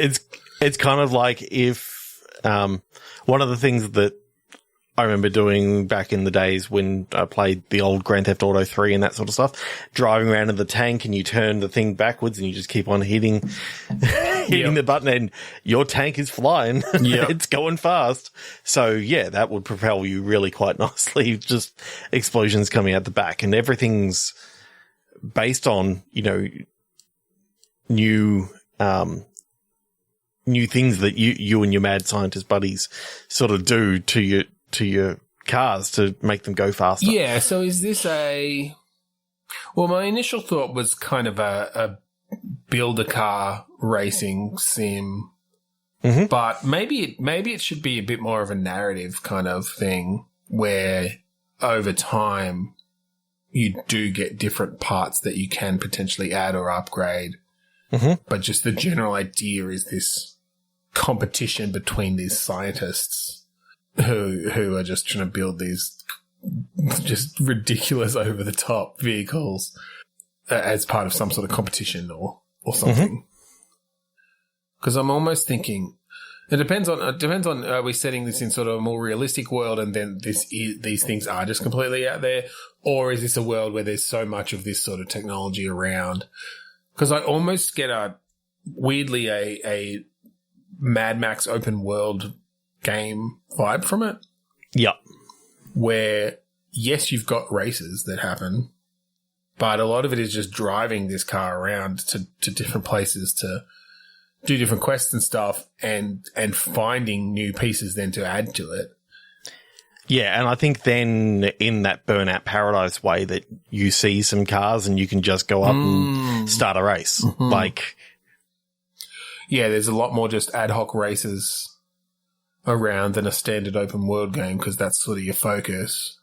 it's kind of like if, one of the things that I remember doing back in the days when I played the old Grand Theft Auto 3 and that sort of stuff, driving around in the tank and you turn the thing backwards and you just keep on hitting the button and your tank is flying. It's going fast. So yeah, that would propel you really quite nicely. Just explosions coming out the back, and everything's based on, new things that you and your mad scientist buddies sort of do to your cars to make them go faster. Yeah, so is this well, my initial thought was kind of a build a car racing sim, but maybe it should be a bit more of a narrative kind of thing where over time you do get different parts that you can potentially add or upgrade. But just the general idea is this competition between these scientists who are just trying to build these just ridiculous over the top vehicles as part of some sort of competition or something. Because I'm almost thinking it depends on are we setting this in sort of a more realistic world, and then these things are just completely out there, or is this a world where there's so much of this sort of technology around? Because I almost get a Mad Max open world game vibe from it. Yeah. Where, yes, you've got races that happen, but a lot of it is just driving this car around to different places do different quests and stuff, and finding new pieces then to add to it. Yeah, and I think then in that Burnout Paradise way that you see some cars and you can just go up and start a race. Mm-hmm. Like, yeah, there's a lot more just ad hoc races around than a standard open world game because that's sort of your focus.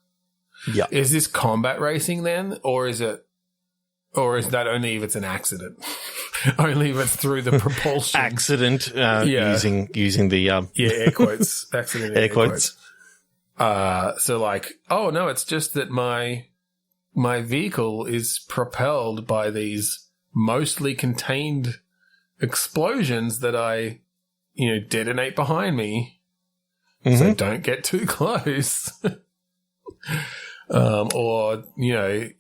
yeah. Is this combat racing then, or is that only if it's an accident? Only if it's through the propulsion Accident, using the, air quotes, accident air quotes. So like, oh no, it's just that my vehicle is propelled by these mostly contained explosions that I, detonate behind me. Mm-hmm. So don't get too close. Or,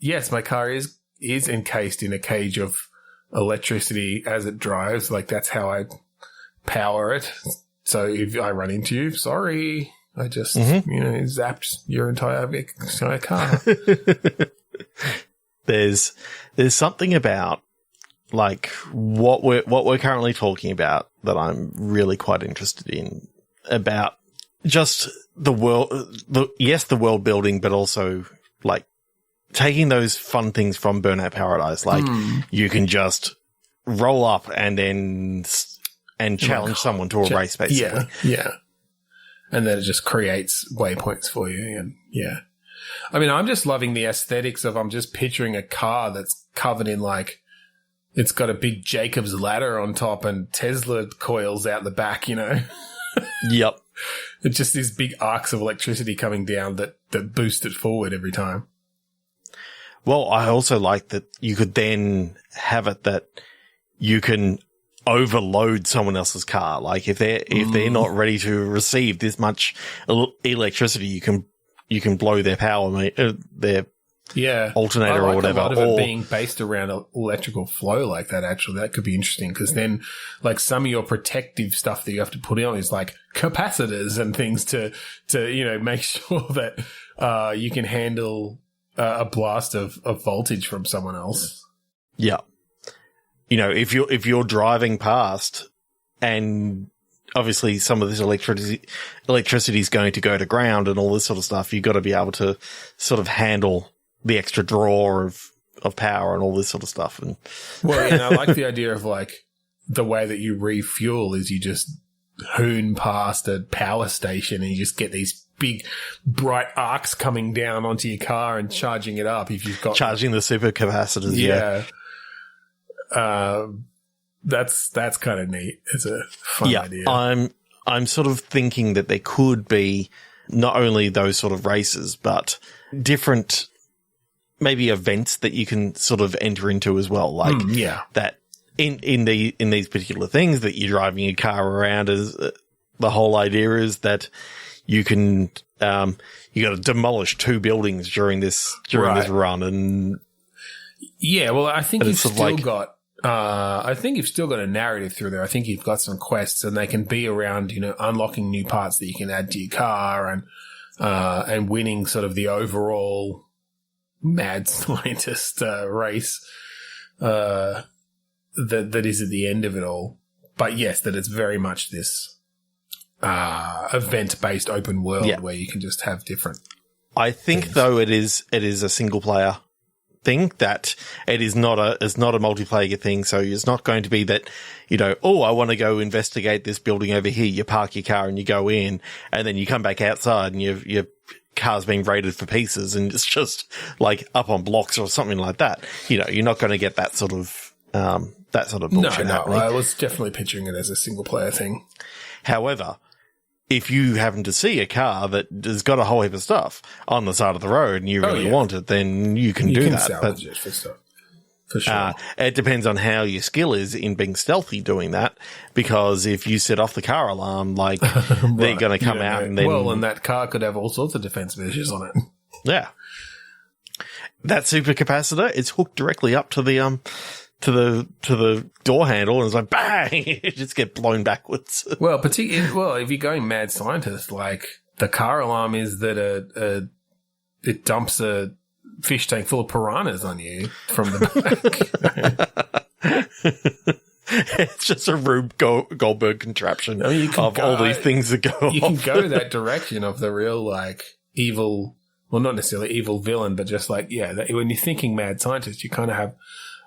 yes, my car is encased in a cage of electricity as it drives. Like that's how I power it. So if I run into you, sorry. I just, zapped your entire car. There's something about like what we're currently talking about that I'm really quite interested in about just the world, the world building, but also like taking those fun things from Burnout Paradise. Like you can just roll up and challenge someone to a race, basically. Yeah. And then it just creates waypoints for you. And yeah. I mean, I'm just loving the aesthetics of, I'm just picturing a car that's covered in like, it's got a big Jacob's ladder on top and Tesla coils out the back, Yep. It's just these big arcs of electricity coming down that boost it forward every time. Well, I also like that you could then have it that you can overload someone else's car. Like if they're not ready to receive this much electricity, you can blow their power, their alternator or whatever. A lot of it being based around electrical flow like that. Actually, that could be interesting because then, like some of your protective stuff that you have to put on is like capacitors and things to make sure that you can handle a blast of voltage from someone else. Yeah. If you're driving past and obviously some of this electricity is going to go to ground and all this sort of stuff, you've got to be able to sort of handle the extra draw of power and all this sort of stuff. And I like the idea of like the way that you refuel is you just hoon past a power station and you just get these big bright arcs coming down onto your car and charging it up if you've got charging the supercapacitors. Yeah. That's kind of neat. It's a fun idea. I'm sort of thinking that there could be not only those sort of races, but different maybe events that you can sort of enter into as well. Like that in these particular things that you're driving your car around is the whole idea is that you can, you got to demolish 2 buildings during this run. And I think you've still got, I think you've still got a narrative through there. I think you've got some quests and they can be around, unlocking new parts that you can add to your car and winning sort of the overall mad scientist race that is at the end of it all. But yes, that it's very much this event-based open world where you can just have different. I think things. Though it is a single player thing, that it's not a multiplayer thing. So it's not going to be that, I want to go investigate this building over here. You park your car and you go in and then you come back outside and your car's being raided for pieces and it's just like up on blocks or something like that. You're not going to get that sort of bullshit happening. I was definitely picturing it as a single player thing. However, if you happen to see a car that has got a whole heap of stuff on the side of the road and you really want it, then you can do that. Salvage it for stuff. For sure. It depends on how your skill is in being stealthy doing that, because if you set off the car alarm, like they're going to come out and then... Well, and that car could have all sorts of defense measures on it. Yeah. That supercapacitor, it's hooked directly up to the to the door handle and it's like bang, it just get blown backwards. Well, if you're going mad scientist, like the car alarm is that it dumps a fish tank full of piranhas on you from the It's just a Rube Goldberg contraption of all these things that go You can go that direction of the real, like, evil, well, not necessarily evil villain, but just like, when you're thinking mad scientist, you kind of have,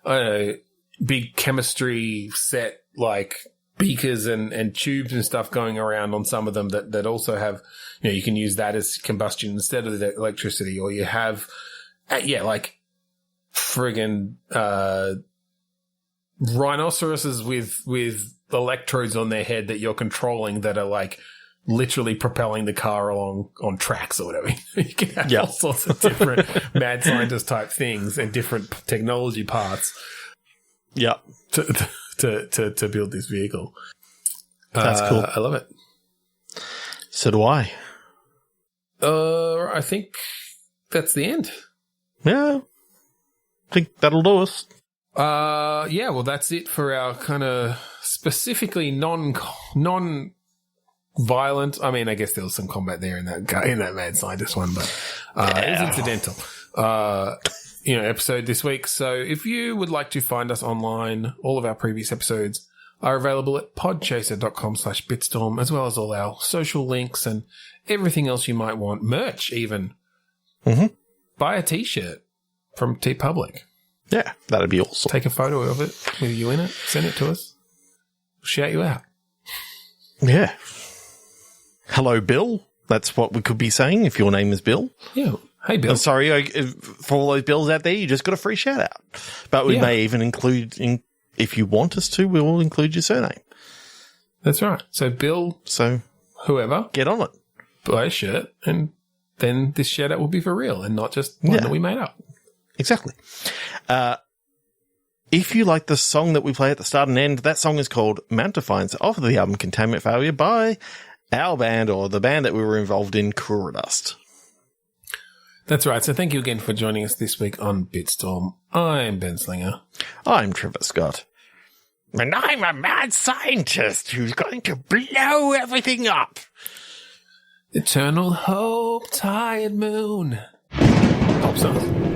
I don't know, big chemistry set, like, beakers and tubes and stuff going around on some of them that also have, you can use that as combustion instead of the electricity, or you have, like friggin' rhinoceroses with electrodes on their head that you're controlling that are like literally propelling the car along on tracks or whatever. You can have all sorts of different mad scientist type things and different technology parts. Yeah. To build this vehicle. That's cool. I love it. So do I. I think that's the end. Yeah. I think that'll do us. Well, that's it for our kind of specifically non-violent. I mean, I guess there was some combat there in that mad scientist one, but it was incidental. Episode this week. So if you would like to find us online, all of our previous episodes are available at podchaser.com/bitstorm, as well as all our social links and everything else you might want. Merch, even. Mm-hmm. Buy a t-shirt from TeePublic. Yeah, that'd be awesome. Take a photo of it with you in it. Send it to us. We'll shout you out. Yeah. Hello, Bill. That's what we could be saying if your name is Bill. Yeah. Hey, Bill. I'm sorry, for all those Bills out there, you just got a free shout out. But we may even include, if you want us to, we will include your surname. That's right. So, Bill, whoever, get on it. Buy a shirt, and then this shout out will be for real and not just one that we made up. Exactly. If you like the song that we play at the start and end, that song is called Mount Defiance off of the album Containment Failure by our band, or the band that we were involved in, Kura Dust. That's right. So thank you again for joining us this week on Bitstorm. I'm Ben Slinger. I'm Trevor Scott. And I'm a mad scientist who's going to blow everything up. Eternal hope, tired moon. Hope so.